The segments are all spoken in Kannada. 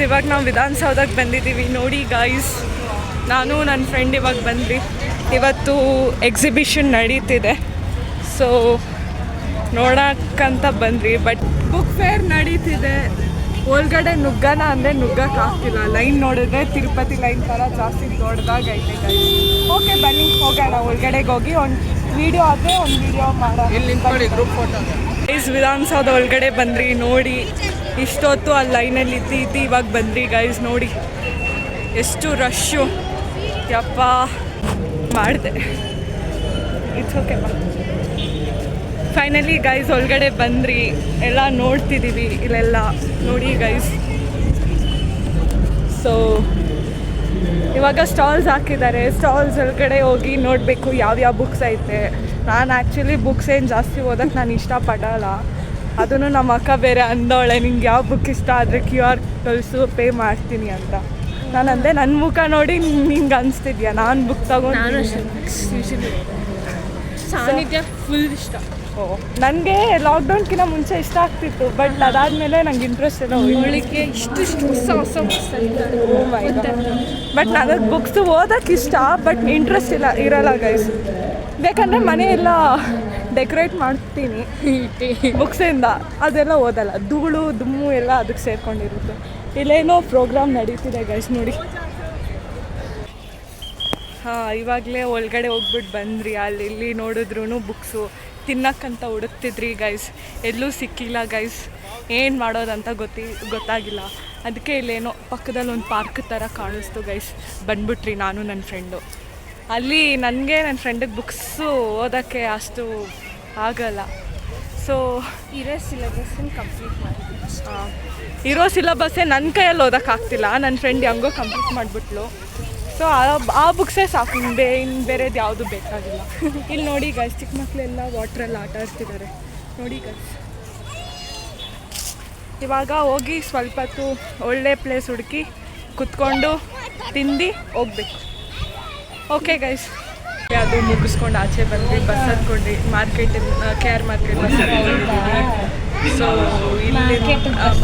ಇವಾಗ ನಾವು ವಿಧಾನಸೌಧಕ್ಕೆ ಬಂದಿದ್ದೀವಿ ನೋಡಿ ಗಾಯ್ಸ್. ನಾನು ನನ್ನ ಫ್ರೆಂಡ್ ಇವಾಗ ಬಂದ್ವಿ. ಇವತ್ತು ಎಕ್ಸಿಬಿಷನ್ ನಡೀತಿದೆ, ಸೊ ನೋಡೋಕ್ಕಂತ ಬಂದ್ವಿ. ಬಟ್ ಬುಕ್ ಫೇರ್ ನಡೀತಿದೆ, ಒಳಗಡೆ ನುಗ್ಗನ ಅಂದರೆ ನುಗ್ಗಕ್ಕಾಗ್ತಿಲ್ಲ. ಲೈನ್ ನೋಡಿದ್ರೆ ತಿರುಪತಿ ಲೈನ್ ಥರ ಜಾಸ್ತಿ ದೊಡ್ಡದಾಗೈತೆ ಗಾಯ್ಸ್. ಓಕೆ ಬನ್ನಿ ಹೋಗೋಣ, ಒಳಗಡೆಗೆ ಹೋಗಿ ಒಂದು ವೀಡಿಯೋ ಆದರೆ ಒಂದು ವೀಡಿಯೋ ಮಾಡೋಣ. Group photo guys. ವಿಧಾನಸೌಧ ಒಳಗಡೆ ಬಂದ್ರಿ ನೋಡಿ. ಇಷ್ಟೊತ್ತು ಅಲ್ಲಿ ಲೈನಲ್ಲಿ ಇದ್ದು ಇವಾಗ ಬಂದ್ರಿ ಗೈಸ್. ನೋಡಿ ಎಷ್ಟು ರಶ್ಶು, ಯಪ್ಪ ಮಾಡಿದೆ. ಇಟ್ಸ್ ಓಕೆ ಬಾ. ಫೈನಲಿ ಗೈಸ್ ಒಳಗಡೆ ಬಂದ್ರಿ, ಎಲ್ಲ ನೋಡ್ತಿದ್ದೀವಿ ಇಲ್ಲೆಲ್ಲ ನೋಡಿ ಗೈಸ್. ಸೊ ಇವಾಗ ಸ್ಟಾಲ್ಸ್ ಹಾಕಿದ್ದಾರೆ. ಸ್ಟಾಲ್ಸ್ ಒಳಗಡೆ ಹೋಗಿ ನೋಡಬೇಕು ಯಾವ್ಯಾವ ಬುಕ್ಸ್ ಐತೆ. ನಾನು ಆ್ಯಕ್ಚುಲಿ ಬುಕ್ಸ್ ಏನು ಜಾಸ್ತಿ ಓದೋಕ್ಕೆ ನಾನು ಇಷ್ಟಪಡಲ್ಲ. ಅದನ್ನು ನಮ್ಮ ಅಕ್ಕ ಬೇರೆ ಅಂದವಳೆ, ನಿಂಗೆ ಯಾವ ಬುಕ್ ಇಷ್ಟ ಆದರೆ QR ಕಳಿಸು, ಪೇ ಮಾಡ್ತೀನಿ ಅಂತ. ನಾನು ಅಂದೆ ನನ್ನ ಮುಖ ನೋಡಿ ನಿಂಗೆ ಅನಿಸ್ತಿದ್ಯಾ ನಾನು ಬುಕ್ ತಗೊಂಡು. ಸಾನ್ನಿಧ್ಯ ಫುಲ್ ಇಷ್ಟ. ನನಗೆ ಲಾಕ್ಡೌನ್ಕಿಂತ ಮುಂಚೆ ಇಷ್ಟ ಆಗ್ತಿತ್ತು, ಬಟ್ ಅದಾದಮೇಲೆ ನಂಗೆ ಇಂಟ್ರೆಸ್ಟ್ ಎಲ್ಲ ಹೋಳಿಗೆ ಇಷ್ಟು ಹೊಸ ಬಟ್ ನನಗೆ ಬುಕ್ಸ್ ಓದೋಕ್ಕೆ ಇಷ್ಟ, ಬಟ್ ಇಂಟ್ರೆಸ್ಟ್ ಇರಲ್ಲ ಗೈಸ್. ಬೇಕಂದರೆ ಮನೆಯೆಲ್ಲ ಡೆಕೋರೇಟ್ ಮಾಡ್ತೀನಿ ಬುಕ್ಸಿಂದ, ಅದೆಲ್ಲ ಓದಲ್ಲ. ಧೂಳು ದುಮ್ಮು ಎಲ್ಲ ಅದಕ್ಕೆ ಸೇರ್ಕೊಂಡಿರುತ್ತೆ. ಇಲ್ಲೇನೋ ಪ್ರೋಗ್ರಾಮ್ ನಡೀತಿದೆ ಗೈಸ್ ನೋಡಿ. ಹಾಂ, ಇವಾಗಲೇ ಒಳಗಡೆ ಹೋಗ್ಬಿಟ್ಟು ಬಂದ್ರಿ. ಅಲ್ಲಿ ಇಲ್ಲಿ ನೋಡಿದ್ರೂ ಬುಕ್ಸು ತಿನ್ನಕ್ಕಂತ ಹುಡುಕ್ತಿದ್ರಿ ಗೈಸ್, ಎಲ್ಲೂ ಸಿಕ್ಕಿಲ್ಲ ಗೈಸ್. ಏನು ಮಾಡೋದಂತ ಗೊತ್ತಾಗಿಲ್ಲ. ಅದಕ್ಕೆ ಇಲ್ಲೇನೋ ಪಕ್ಕದಲ್ಲಿ ಒಂದು ಪಾರ್ಕ್ ಥರ ಕಾಣಿಸ್ತು ಗೈಸ್. ಬಂದ್ಬಿಟ್ರಿ ನಾನು ನನ್ನ ಫ್ರೆಂಡು. ಅಲ್ಲಿ ನನಗೆ ನನ್ನ ಫ್ರೆಂಡಿಗೆ ಬುಕ್ಸು ಓದೋಕ್ಕೆ ಅಷ್ಟು ಆಗಲ್ಲ. ಸೊ ಇರೋ ಸಿಲೆಬಸ್ಸನ್ನು ಕಂಪ್ಲೀಟ್ ಮಾಡಿದ್ವಿ. ಇರೋ ಸಿಲೆಬಸ್ಸೇ ನನ್ನ ಕೈಯಲ್ಲಿ ಓದೋಕ್ಕಾಗ್ತಿಲ್ಲ. ನನ್ನ ಫ್ರೆಂಡ್ ಹೆಂಗೋ ಕಂಪ್ಲೀಟ್ ಮಾಡಿಬಿಟ್ಲು. ಸೊ ಆ ಬುಕ್ಸೇ ಸಾಕು, ಬೇರೆದು ಯಾವುದು ಬೇಕಾಗಿಲ್ಲ. ಇಲ್ಲಿ ನೋಡಿ ಗೈಸ್, ಚಿಕ್ಕ ಮಕ್ಕಳೆಲ್ಲ ವಾಟ್ರಲ್ಲಿ ಆಟ ಆಡ್ತಿದ್ದಾರೆ ನೋಡಿ ಗೈಸ್. ಇವಾಗ ಹೋಗಿ ಸ್ವಲ್ಪ ಹೊತ್ತು ಒಳ್ಳೆ ಪ್ಲೇಸ್ ಹುಡುಕಿ ಕುತ್ಕೊಂಡು ತಿಂದು ಹೋಗ್ಬೇಕು. ಓಕೆ ಗೈಸ್, ಅದು ಮುಗಿಸ್ಕೊಂಡು ಆಚೆ ಬಂದ್ವಿ. ಬಸ್ ಹತ್ಕೊಂಡು KR ಮಾರ್ಕೆಟ್ ಬಸ್ ಹತ್ಕೊಂಡಿದ್ದೀವಿ. ಸೊ ಇಲ್ಲಿ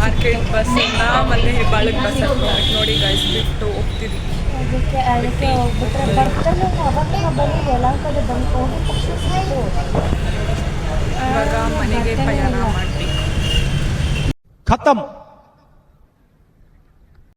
ಮಾರ್ಕೆಟ್ ಬಸ್ಸಿಂದ ಮತ್ತು ಹೆಬ್ಬಾಳಕ್ಕೆ ಬಸ್ ಹತ್ಕೊಬೇಕು ನೋಡಿ ಗೈಸ್. ಬಿಟ್ಟು ಹೋಗ್ತೀವಿ. ಇವಾಗ ಮನೆಗೆ ಪ್ರಯಾಣ ಮಾಡಬೇಕು. ಖತಮ್.